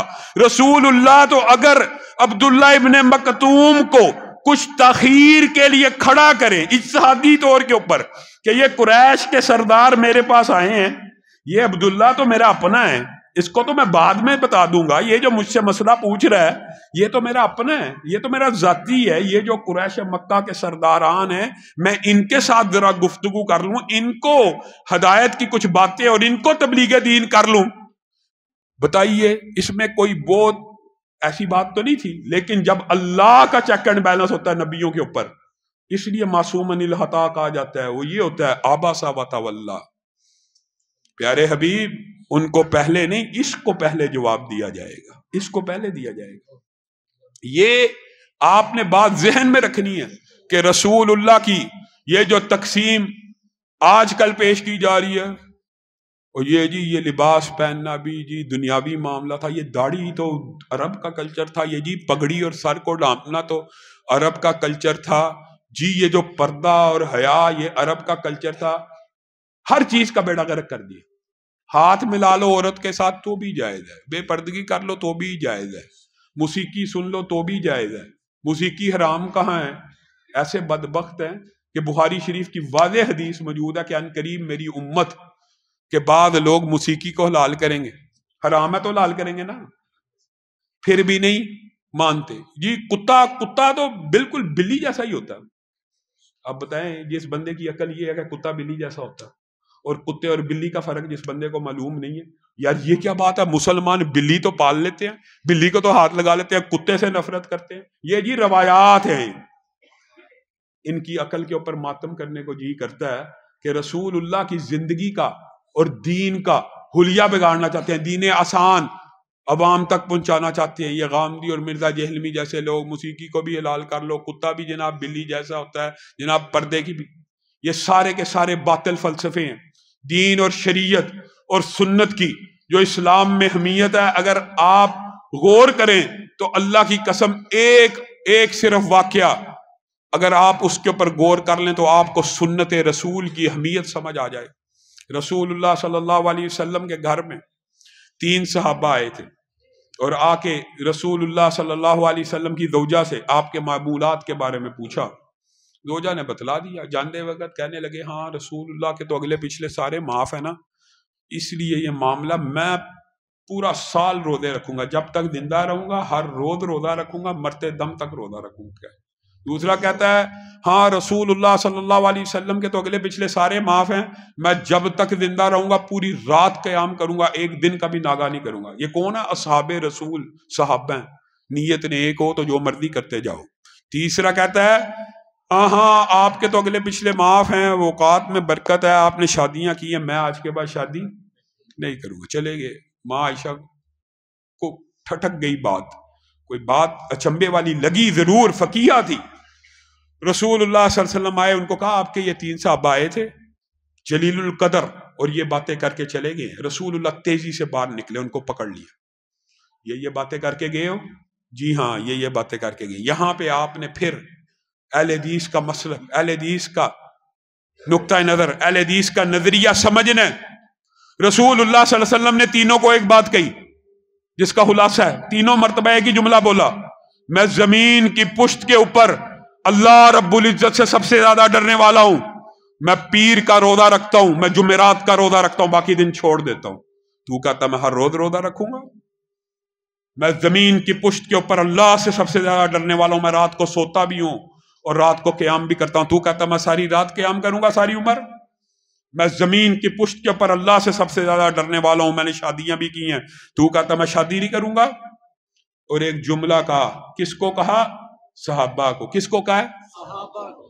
رسول اللہ تو اگر عبداللہ ابن مکتوم کو کچھ تاخیر کے لیے کھڑا کریں اجتہادی طور کے اوپر کہ یہ قریش کے سردار میرے پاس آئے ہیں، یہ عبداللہ تو میرا اپنا ہے، اس کو تو میں بعد میں بتا دوں گا، یہ جو مجھ سے مسئلہ پوچھ رہا ہے یہ تو میرا اپنا ہے، یہ تو میرا ذاتی ہے، یہ جو قریش مکہ کے سرداران ہیں میں ان کے ساتھ ذرا گفتگو کر لوں، ان کو ہدایت کی کچھ باتیں اور ان کو تبلیغ دین کر لوں۔ بتائیے اس میں کوئی بہت ایسی بات تو نہیں تھی، لیکن جب اللہ کا چیک اینڈ بیلنس ہوتا ہے نبیوں کے اوپر، اس لیے معصوم عن الخطا کہا جاتا ہے، وہ یہ ہوتا ہے آباسا وتولا۔ پیارے حبیب ان کو پہلے نہیں، اس کو پہلے جواب دیا جائے گا، اس کو پہلے دیا جائے گا۔ یہ آپ نے بات ذہن میں رکھنی ہے کہ رسول اللہ کی یہ جو تقسیم آج کل پیش کی جا رہی ہے، اور یہ جی یہ لباس پہننا بھی جی دنیاوی معاملہ تھا، یہ داڑھی تو عرب کا کلچر تھا، یہ جی پگڑی اور سر کو ڈھانپنا تو عرب کا کلچر تھا، جی یہ جو پردہ اور حیا یہ عرب کا کلچر تھا، ہر چیز کا بیڑا غرق کر دیا۔ ہاتھ ملا لو عورت کے ساتھ تو بھی جائز ہے، بے پردگی کر لو تو بھی جائز ہے، موسیقی سن لو تو بھی جائز ہے۔ موسیقی حرام کہاں ہے؟ ایسے بدبخت ہیں کہ بخاری شریف کی واضح حدیث موجود ہے کہ ان قریب میری امت کے بعد لوگ موسیقی کو حلال کریں گے، حرام ہے تو حلال کریں گے نا، پھر بھی نہیں مانتے۔ جی کتا تو بالکل بلی جیسا ہی ہوتا ہے۔ اب بتائیں جس بندے کی عقل یہ ہے کہ کتا بلی جیسا ہوتا ہے، اور کتے اور بلی کا فرق جس بندے کو معلوم نہیں ہے، یار یہ کیا بات ہے، مسلمان بلی تو پال لیتے ہیں، بلی کو تو ہاتھ لگا لیتے ہیں، کتے سے نفرت کرتے ہیں، یہ جی روایات ہیں۔ ان کی عقل کے اوپر ماتم کرنے کو جی کرتا ہے کہ رسول اللہ کی زندگی کا اور دین کا حلیہ بگاڑنا چاہتے ہیں، دین آسان عوام تک پہنچانا چاہتے ہیں۔ یہ غامدی اور مرزا جہلمی جیسے لوگ موسیقی کو بھی حلال کر لو، کتا بھی جناب بلی جیسا ہوتا ہے، جناب پردے کی بھی، یہ سارے کے سارے باطل فلسفے ہیں۔ دین اور شریعت اور سنت کی جو اسلام میں اہمیت ہے، اگر آپ غور کریں تو اللہ کی قسم ایک صرف واقعہ اگر آپ اس کے اوپر غور کر لیں تو آپ کو سنت رسول کی اہمیت سمجھ آ جائے. رسول اللہ صلی اللہ علیہ وسلم کے گھر میں 3 صحابہ آئے تھے اور آ کے رسول اللہ صلی اللہ علیہ وسلم کی زوجہ سے آپ کے معمولات کے بارے میں پوچھا. زوجہ نے بتلا دیا. جانتے وقت کہنے لگے ہاں رسول اللہ کے تو اگلے پچھلے سارے معاف ہیں نا، اس لیے یہ معاملہ میں پورا سال روزے رکھوں گا، جب تک زندہ رہوں گا ہر روز روزہ رکھوں گا، مرتے دم تک روزہ رکھوں گا. دوسرا کہتا ہے ہاں رسول اللہ صلی اللہ علیہ وسلم کے تو اگلے پچھلے سارے معاف ہیں، میں جب تک زندہ رہوں گا پوری رات قیام کروں گا، ایک دن کا بھی ناغہ نہیں کروں گا. یہ کون ہے؟ اصحاب رسول صحابہ ہیں. نیت نے ایک ہو تو جو مرضی کرتے جاؤ. تیسرا کہتا ہے ہاں آپ کے تو اگلے پچھلے معاف ہیں، اوقات میں برکت ہے، آپ نے شادیاں کی ہیں، میں آج کے بعد شادی نہیں کروں گا. چلے گئے. ماں عائشہ کو ٹھٹک گئی بات، کوئی بات اچنبے والی لگی، ضرور فقیہ تھی. رسول اللہ صلی اللہ علیہ وسلم آئے، ان کو کہا آپ کے یہ 3 صحابہ آئے تھے جلیل القدر اور یہ باتیں کر کے چلے گئے. رسول اللہ تیزی سے باہر نکلے، ان کو پکڑ لیا. یہ باتیں کر کے گئے ہو؟ جی ہاں یہ باتیں کر کے گئے. یہاں پہ آپ نے پھر اہل حدیث کا مسلک، اہل حدیث کا نقطہ نظر، اہل حدیث کا نظریہ سمجھنا. رسول اللہ صلی اللہ علیہ وسلم نے تینوں کو ایک بات کہی جس کا خلاصہ ہے، تینوں مرتبہ ایک ہی جملہ بولا، میں زمین کی پشت کے اوپر اللہ رب العزت سے سب سے زیادہ ڈرنے والا ہوں. میں پیر کا روزہ رکھتا ہوں، میں جمعرات کا روزہ رکھتا ہوں، باقی دن چھوڑ دیتا ہوں. تو کہتا میں ہر روز روزہ رکھوں گا. میں زمین کی پشت کے اوپر اللہ سے سب سے زیادہ ڈرنے والا ہوں، میں رات کو سوتا بھی ہوں اور رات کو قیام بھی کرتا ہوں. تو کہتا میں ساری رات قیام کروں گا ساری عمر. میں زمین کی پشت کے اوپر اللہ سے سب سے زیادہ ڈرنے والا ہوں، میں نے شادیاں بھی کی ہیں. تو کہتا میں شادی نہیں کروں گا. اور ایک جملہ کہا، کس کو کہا؟ صحابہ کو. کس کو کہا ہے؟ صحابہ کو.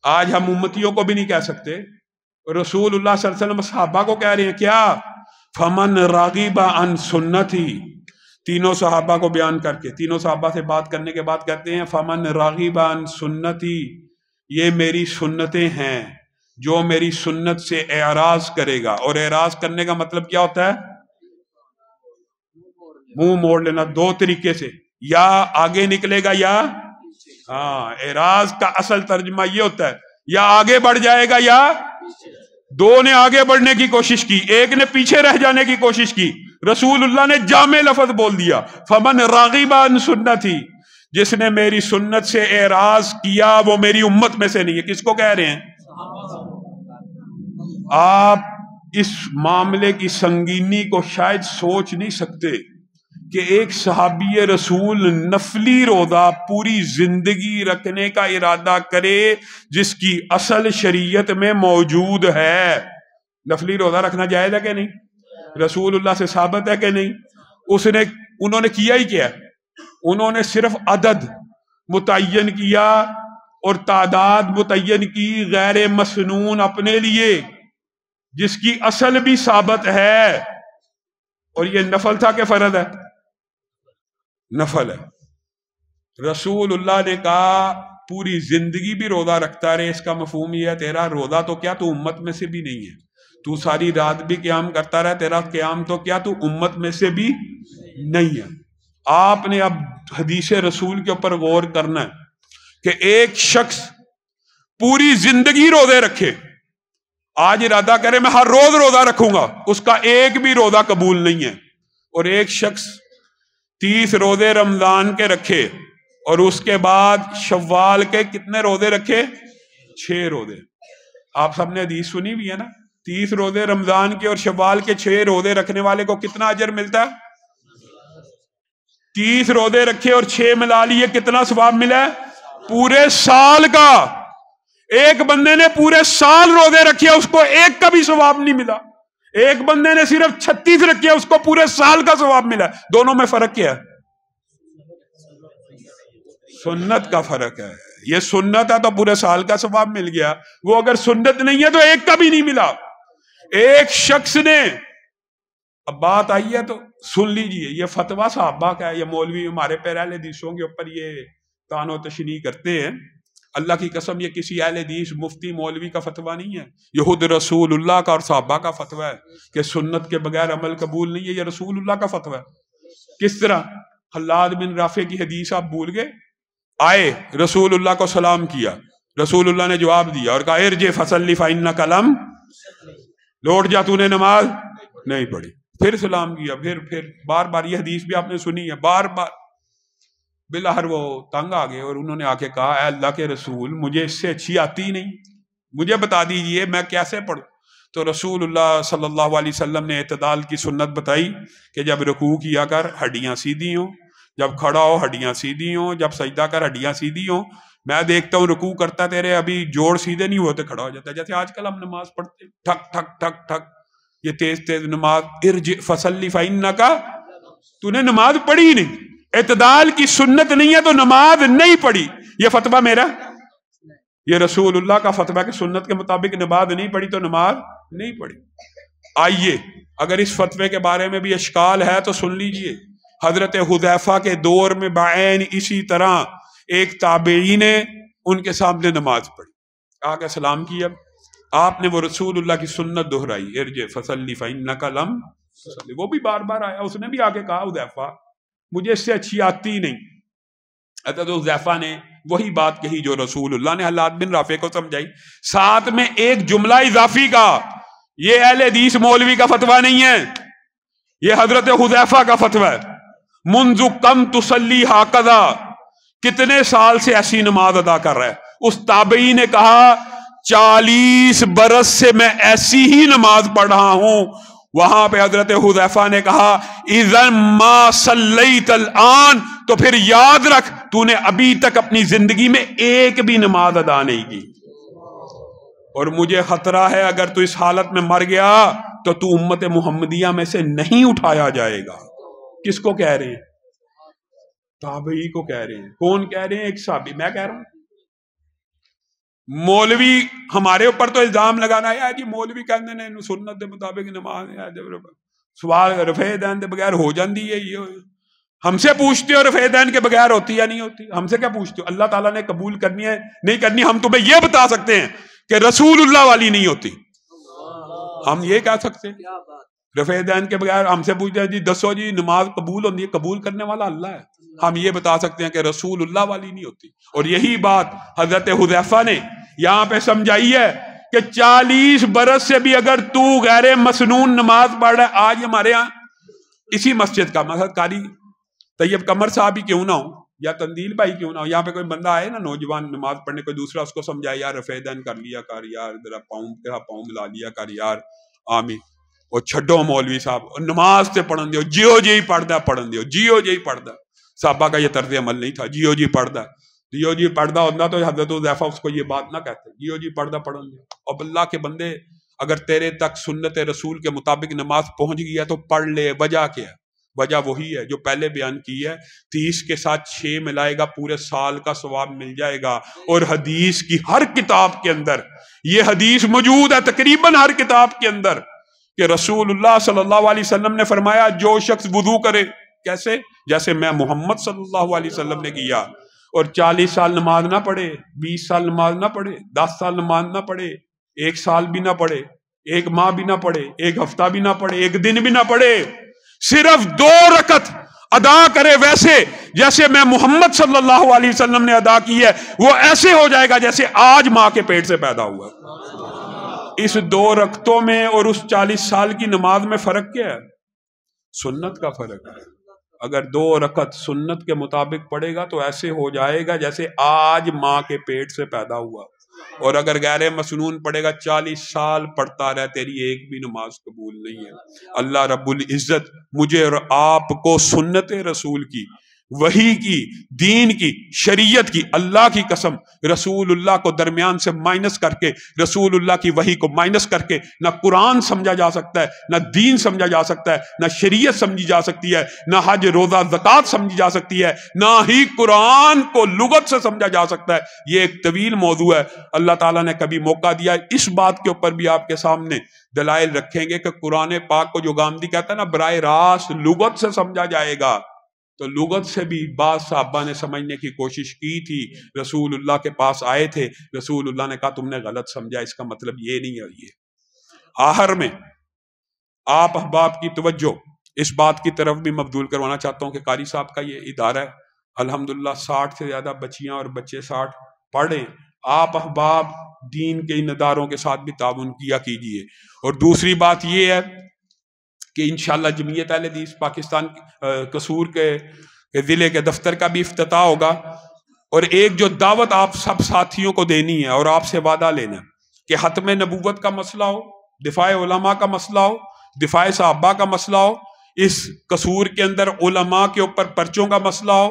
آج ہم امتیوں کو بھی نہیں کہہ سکتے. رسول اللہ صلی اللہ علیہ وسلم صحابہ کو کہہ رہے ہیں کیا؟ فمن راغب عن سنتی. تینوں صحابہ کو بیان کر کے، تینوں صحابہ سے بات کرنے کے بعد کہتے ہیں فمن راغب عن سنتی، یہ میری سنتیں ہیں، جو میری سنت سے اعراض کرے گا. اور اعراض کرنے کا مطلب کیا ہوتا ہے؟ منہ موڑ لینا. 2 طریقے سے، یا آگے نکلے گا یا ہاں. اعراض کا اصل ترجمہ یہ ہوتا ہے یا آگے بڑھ جائے گا یا 2 نے آگے بڑھنے کی کوشش کی، ایک نے پیچھے رہ جانے کی کوشش کی. رسول اللہ نے جامع لفظ بول دیا فمن راغب عن سنتی، جس نے میری سنت سے اعراض کیا وہ میری امت میں سے نہیں ہے. کس کو کہہ رہے ہیں؟ آپ اس معاملے کی سنگینی کو شاید سوچ نہیں سکتے کہ ایک صحابی رسول نفلی روزہ پوری زندگی رکھنے کا ارادہ کرے جس کی اصل شریعت میں موجود ہے. نفلی روزہ رکھنا جائز ہے کہ نہیں؟ رسول اللہ سے ثابت ہے کہ نہیں؟ انہوں نے کیا ہی کیا؟ انہوں نے صرف عدد متعین کیا اور تعداد متعین کی غیر مسنون اپنے لیے، جس کی اصل بھی ثابت ہے. اور یہ نفل تھا کہ فرض ہے؟ نفل ہے. رسول اللہ نے کہا پوری زندگی بھی روزہ رکھتا رہے. اس کا مفہوم یہ ہے تیرا روزہ تو کیا تو امت میں سے بھی نہیں ہے. تو ساری رات بھی قیام کرتا رہا، تیرا قیام تو کیا تو امت میں سے بھی نہیں ہے. آپ نے اب حدیث رسول کے اوپر غور کرنا ہے کہ ایک شخص پوری زندگی روزے رکھے، آج ارادہ کرے میں ہر روز روزہ رکھوں گا، اس کا ایک بھی روزہ قبول نہیں ہے. اور ایک شخص 30 روزے رمضان کے رکھے اور اس کے بعد شوال کے کتنے روزے رکھے؟ 6 روزے. آپ سب نے حدیث سنی بھی ہے نا، 30 روزے رمضان کے اور شوال کے 6 روزے رکھنے والے کو کتنا اجر ملتا ہے؟ 30 روزے رکھے اور 6 ملا لیے، کتنا ثواب ملا ہے؟ پورے سال کا. ایک بندے نے پورے سال روزے رکھے، اس کو ایک کا بھی ثواب نہیں ملا. ایک بندے نے صرف 36 رکھے، اس کو پورے سال کا ثواب ملا. دونوں میں فرق کیا ہے؟ سنت کا فرق ہے. یہ سنت ہے تو پورے سال کا ثواب مل گیا، وہ اگر سنت نہیں ہے تو ایک کا بھی نہیں ملا. ایک شخص نے، اب بات آئی ہے تو سن لیجئے، یہ فتویٰ صحابہ کا ہے. یہ مولوی ہمارے پیر اہل حدیثوں کے اوپر یہ تان و تشنیع کرتے ہیں. اللہ کی قسم یہ کسی اہل حدیث مفتی مولوی کا فتویٰ نہیں ہے، یہ خود رسول اللہ کا اور صحابہ کا فتویٰ ہے کہ سنت کے بغیر عمل قبول نہیں ہے. یہ رسول اللہ کا فتویٰ ہے. کس طرح؟ خلاد بن رافع کی حدیث آپ بھول گئے؟ آئے رسول اللہ کو سلام کیا، رسول اللہ نے جواب دیا اور کہا ارجع فصلی فإنک لم، لوٹ جا تو نے نماز نہیں پڑھی. پھر سلام کیا، پھر بار بار، یہ حدیث بھی آپ نے سنی ہے، بار بار. بالآخر وہ تنگ آ گئے اور انہوں نے آ کے کہا اے اللہ کے رسول مجھے اس سے اچھی آتی نہیں، مجھے بتا دیجئے میں کیسے پڑھوں. تو رسول اللہ صلی اللہ علیہ وسلم نے اعتدال کی سنت بتائی کہ جب رکوع کیا کر ہڈیاں سیدھی ہوں، جب کھڑا ہو ہڈیاں سیدھی ہوں، جب سجدہ کر ہڈیاں سیدھی ہوں. میں دیکھتا ہوں رکوع کرتا تیرے ابھی جوڑ سیدھے نہیں ہوتے کھڑا ہو جاتا ہے، جیسے آج کل ہم نماز پڑھتے ہیں ٹھک ٹھک ٹھک ٹھک، یہ تیز تیز نماز. ارجع فصلی فإنک، تو نے نماز پڑھی نہیں، اعتدال کی سنت نہیں ہے تو نماز نہیں پڑھی. یہ فتویٰ میرا، یہ رسول اللہ کا فتویٰ کہ سنت کے مطابق نماز نہیں پڑھی تو نماز نہیں پڑھی. آئیے اگر اس فتوے کے بارے میں بھی اشکال ہے تو سن لیجئے. حضرت حذیفہ کے دور میں بعین اسی طرح ایک تابعی نے ان کے سامنے نماز پڑھی، آگے سلام کیا، آپ نے وہ رسول اللہ کی سنت دہرائی ارجع فصلی فإنک لم تصلی. وہ بھی بار بار آیا، اس نے بھی آگے کہا حذیفہ مجھے اس سے اچھی آتی نہیں. حضرت حذیفہ نے وہی بات کہی جو رسول اللہ نے حلاد بن رافع کو سمجھائی، ساتھ میں ایک جملہ اضافی کا. یہ اہل حدیث مولوی کا فتویٰ نہیں ہے، یہ حضرت حذیفہ کا فتویٰ ہے. منذ کم تصلی ہاکذا، کتنے سال سے ایسی نماز ادا کر رہا ہے. اس تابعی نے کہا 40 برس سے میں ایسی ہی نماز پڑھ رہا ہوں. وہاں پہ حضرت حذیفہ نے کہا اذا ما صلیت الان، تو پھر یاد رکھ تو نے ابھی تک اپنی زندگی میں ایک بھی نماز ادا نہیں کی، اور مجھے خطرہ ہے اگر تو اس حالت میں مر گیا تو تو امت محمدیہ میں سے نہیں اٹھایا جائے گا. کس کو کہہ رہے ہیں؟ تابعی کو کہہ رہے ہیں. کون کہہ رہے ہیں؟ ایک صحابی. میں کہہ رہا ہوں مولوی ہمارے اوپر تو الزام لگانا ہے جی مولوی کہنے نے سنت دے مطابق نماز سوال رفع دین دے بغیر ہو جاندی ہے. یہ ہم سے پوچھتے ہو رفع دین کے بغیر ہوتی یا نہیں ہوتی؟ ہم سے کیا پوچھتے ہو؟ اللہ تعالیٰ نے قبول کرنی ہے نہیں کرنی. ہم تمہیں یہ بتا سکتے ہیں کہ رسول اللہ والی نہیں ہوتی. ہم یہ کہہ سکتے ہیں رفع دین کے بغیر. ہم سے پوچھتے ہیں جی دسو جی نماز قبول ہوتی ہے، قبول کرنے والا اللہ ہے. ہم یہ بتا سکتے ہیں کہ رسول اللہ والی نہیں ہوتی. اور یہی بات حضرت حذیفہ نے یہاں پہ سمجھائی ہے کہ 40 برس سے بھی اگر تو غیر مسنون نماز پڑھ رہا ہے. آج ہمارے ہاں اسی مسجد کا مثلا قاری طیب قمر صاحب ہی کیوں نہ ہو یا تندیل بھائی کیوں نہ ہو، یہاں پہ کوئی بندہ آئے نا نوجوان نماز پڑھنے، کوئی دوسرا اس کو سمجھائے یار رفع دین کر لیا کر یار، ذرا پاؤں ملا لیا کر یار، آمین. وہ چھڈو مولوی صاحب نماز سے پڑھن دیو، جیو جی پڑھدا پڑھن دیو، جیو جی پڑھدا. صحابہ کا یہ طرز عمل نہیں تھا. جیو جی پڑھدا، جیو جی پڑھدا ہوتا تو حضرت حذیفہ اس کو یہ بات نہ کہتے. جیو جی پڑھدا پڑھن دیو. اب اللہ کے بندے اگر تیرے تک سنت رسول کے مطابق نماز پہنچ گئی ہے تو پڑھ لے. وجہ کیا ہے؟ وجہ وہی ہے جو پہلے بیان کی ہے، 30 کے ساتھ 6 ملائے گا پورے سال کا ثواب مل جائے گا. اور حدیث کی ہر کتاب کے اندر یہ حدیث موجود ہے، تقریباً ہر کتاب کے اندر، کہ رسول اللہ صلی اللہ علیہ وسلم نے فرمایا جو شخص وضو کرے کیسے؟ جیسے میں محمد صلی اللہ علیہ وسلم نے کیا، اور 40 سال نماز نہ پڑھے، 20 سال نماز نہ پڑھے، 10 سال نماز نہ پڑھے، 1 سال بھی نہ پڑھے، 1 ماہ بھی نہ پڑھے، 1 ہفتہ بھی نہ پڑھے، 1 دن بھی نہ پڑھے، صرف 2 رکعت ادا کرے ویسے جیسے میں محمد صلی اللہ علیہ وسلم نے ادا کی ہے، وہ ایسے ہو جائے گا جیسے آج ماں کے پیٹ سے پیدا ہوا. اس 2 رکعتوں میں اور اس 40 سال کی نماز میں فرق کیا ہے؟ سنت کا فرق ہے. اگر 2 رکعت سنت کے مطابق پڑھے گا تو ایسے ہو جائے گا جیسے آج ماں کے پیٹ سے پیدا ہوا. اور اگر غیر مسنون پڑھے گا 40 سال پڑھتا رہے، تیری ایک بھی نماز قبول نہیں ہے. اللہ رب العزت مجھے اور آپ کو سنت رسول کی، وحی کی، دین کی، شریعت کی، اللہ کی قسم رسول اللہ کو درمیان سے مائنس کر کے، رسول اللہ کی وحی کو مائنس کر کے نہ قرآن سمجھا جا سکتا ہے، نہ دین سمجھا جا سکتا ہے، نہ شریعت سمجھی جا سکتی ہے، نہ حج روزہ زکوٰۃ سمجھی جا سکتی ہے، نہ ہی قرآن کو لغت سے سمجھا جا سکتا ہے. یہ ایک طویل موضوع ہے. اللہ تعالیٰ نے کبھی موقع دیا اس بات کے اوپر بھی آپ کے سامنے دلائل رکھیں گے کہ قرآن پاک کو جو گامدی کہتا ہے نا براہ راست لغت سے سمجھا جائے گا. تو لغت سے بھی بعض صحابہ نے سمجھنے کی کوشش کی تھی، رسول اللہ کے پاس آئے تھے، رسول اللہ نے کہا تم نے غلط سمجھا، اس کا مطلب یہ نہیں ہے. یہ آخر میں آپ احباب کی توجہ اس بات کی طرف بھی مبذول کروانا چاہتا ہوں کہ قاری صاحب کا یہ ادارہ ہے، الحمدللہ 60 سے زیادہ بچیاں اور بچے 60 پڑھ رہے ہیں. آپ احباب دین کے ان اداروں کے ساتھ بھی تعاون کیا کیجیے. اور دوسری بات یہ ہے کہ انشاءاللہ جمعیت اہل حدیث پاکستان قصور کے ضلع کے دفتر کا بھی افتتاح ہوگا. اور ایک جو دعوت آپ سب ساتھیوں کو دینی ہے اور آپ سے وعدہ لینا کہ ختم نبوت کا مسئلہ ہو، دفاع علماء کا مسئلہ ہو، دفاع صحابہ کا مسئلہ ہو، اس قصور کے اندر علماء کے اوپر پرچوں کا مسئلہ ہو،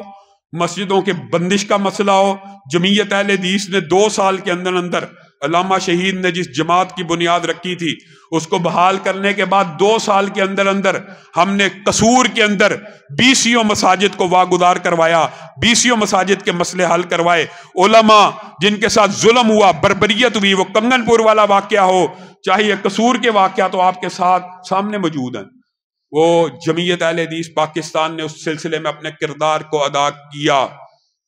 مسجدوں کے بندش کا مسئلہ ہو. جمعیت اہل حدیث نے 2 سال کے اندر اندر علامہ شہید نے جس جماعت کی بنیاد رکھی تھی اس کو بحال کرنے کے بعد 2 سال کے اندر اندر ہم نے قصور کے اندر 20 مساجد کو واگزار کروایا، 20 مساجد کے مسئلے حل کروائے. علماء جن کے ساتھ ظلم ہوا، بربریت ہوئی، وہ کنگن پور والا واقعہ ہو چاہے قصور کے واقعہ تو آپ کے ساتھ سامنے موجود ہیں. وہ جمعیت اہل حدیث پاکستان نے اس سلسلے میں اپنے کردار کو ادا کیا.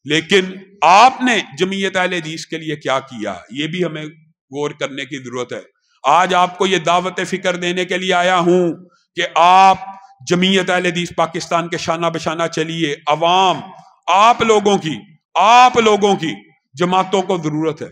لیکن آپ نے جمعیت اہل حدیث کے لیے کیا کیا، یہ بھی ہمیں غور کرنے کی ضرورت ہے. آج آپ کو یہ دعوت فکر دینے کے لیے آیا ہوں کہ آپ جمعیت اہل حدیث پاکستان کے شانہ بشانہ چلیے. عوام آپ لوگوں کی جماعتوں کو ضرورت ہے،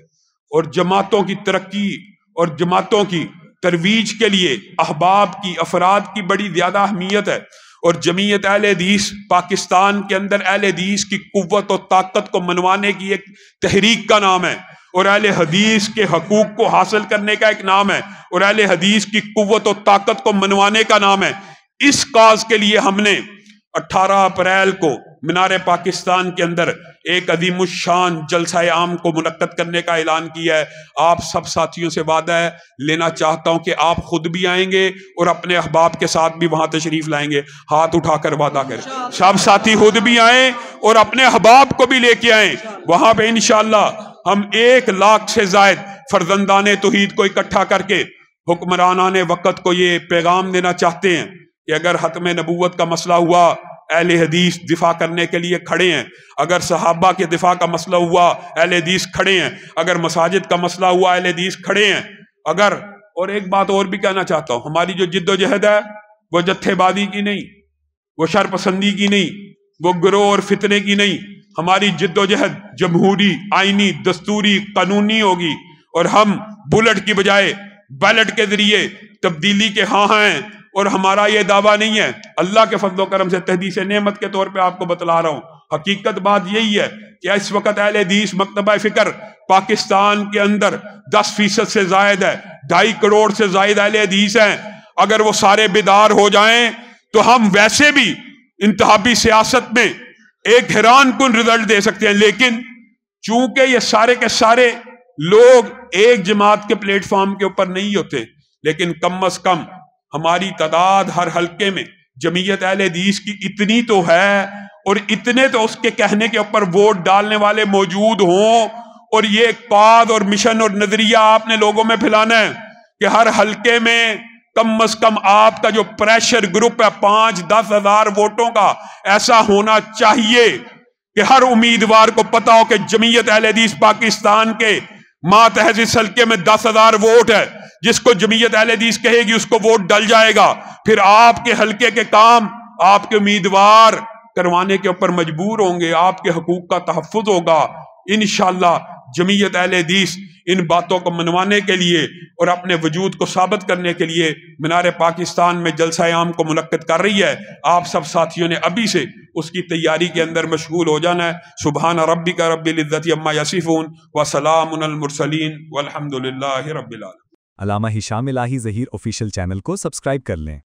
اور جماعتوں کی ترقی اور جماعتوں کی ترویج کے لیے احباب کی، افراد کی بڑی زیادہ اہمیت ہے. اور جمعیت اہل حدیث پاکستان کے اندر اہل حدیث کی قوت و طاقت کو منوانے کی ایک تحریک کا نام ہے، اور اہل حدیث کے حقوق کو حاصل کرنے کا ایک نام ہے، اور اہل حدیث کی قوت و طاقت کو منوانے کا نام ہے. اس کاز کے لیے ہم نے 18 اپریل کو مینار پاکستان کے اندر ایک عظیم الشان جلسہ عام کو منعقد کرنے کا اعلان کیا ہے. آپ سب ساتھیوں سے وعدہ ہے لینا چاہتا ہوں کہ آپ خود بھی آئیں گے اور اپنے احباب کے ساتھ بھی وہاں تشریف لائیں گے. ہاتھ اٹھا کر وعدہ کریں، سب ساتھی خود بھی آئیں اور اپنے احباب کو بھی لے کے آئیں. وہاں پہ انشاءاللہ ہم 1 لاکھ سے زائد فرزندان توحید کو اکٹھا کر کے حکمرانان وقت کو یہ پیغام دینا چاہتے ہیں کہ اگر ختم نبوت کا مسئلہ ہوا اہل حدیث دفاع کرنے کے لیے کھڑے ہیں، اگر صحابہ کے دفاع کا مسئلہ ہوا اہل حدیث کھڑے ہیں، اگر مساجد کا مسئلہ ہوا اہل حدیث کھڑے ہیں. اور ایک بات اور بھی کہنا چاہتا ہوں، ہماری جو جد و جہد ہے وہ جتھے بازی کی نہیں، وہ شر پسندی کی نہیں، وہ گروہ اور فتنے کی نہیں. ہماری جد و جہد جمہوری، آئینی، دستوری، قانونی ہوگی، اور ہم بلٹ کی بجائے بیلٹ کے ذریعے تبدیلی کے ہاں ہیں. اور ہمارا یہ دعویٰ نہیں ہے، اللہ کے فضل و کرم سے تحدیث نعمت کے طور پہ آپ کو بتلا رہا ہوں. حقیقت بات یہی ہے کہ اس وقت اہل حدیث مکتبہ فکر پاکستان کے اندر 10% سے زائد ہے، 2.5 کروڑ سے زائد اہل حدیث ہیں. اگر وہ سارے بیدار ہو جائیں تو ہم ویسے بھی انتخابی سیاست میں ایک حیران کن رزلٹ دے سکتے ہیں. لیکن چونکہ یہ سارے کے سارے لوگ ایک جماعت کے پلیٹ فارم کے اوپر نہیں ہوتے، لیکن کم از کم ہماری تعداد ہر حلقے میں جمعیت اہل حدیث کی اتنی تو ہے، اور اتنے تو اس کے کہنے کے اوپر ووٹ ڈالنے والے موجود ہوں. اور یہ ایک کاز اور مشن اور نظریہ آپ نے لوگوں میں پھیلانا ہے کہ ہر حلقے میں کم از کم آپ کا جو پریشر گروپ ہے 5-10 ہزار ووٹوں کا ایسا ہونا چاہیے کہ ہر امیدوار کو پتا ہو کہ جمعیت اہل حدیث پاکستان کے ماتحت اس حلقے میں 10,000 ووٹ ہے. جس کو جمعیت اہل حدیث کہے گی اس کو ووٹ ڈل جائے گا. پھر آپ کے حلقے کے کام آپ کے امیدوار کروانے کے اوپر مجبور ہوں گے، آپ کے حقوق کا تحفظ ہوگا. انشاءاللہ جمعیت اہل حدیث ان باتوں کو منوانے کے لیے اور اپنے وجود کو ثابت کرنے کے لیے مینار پاکستان میں جلسہ عام کو منعقد کر رہی ہے. آپ سب ساتھیوں نے ابھی سے اس کی تیاری کے اندر مشغول ہو جانا ہے. سبحان ربک رب العزت عما یصفون وسلام علی المرسلین والحمد للہ رب العالمین. علامہ ہشام الہی ظہیر آفیشیل چینل کو سبسکرائب کر لیں.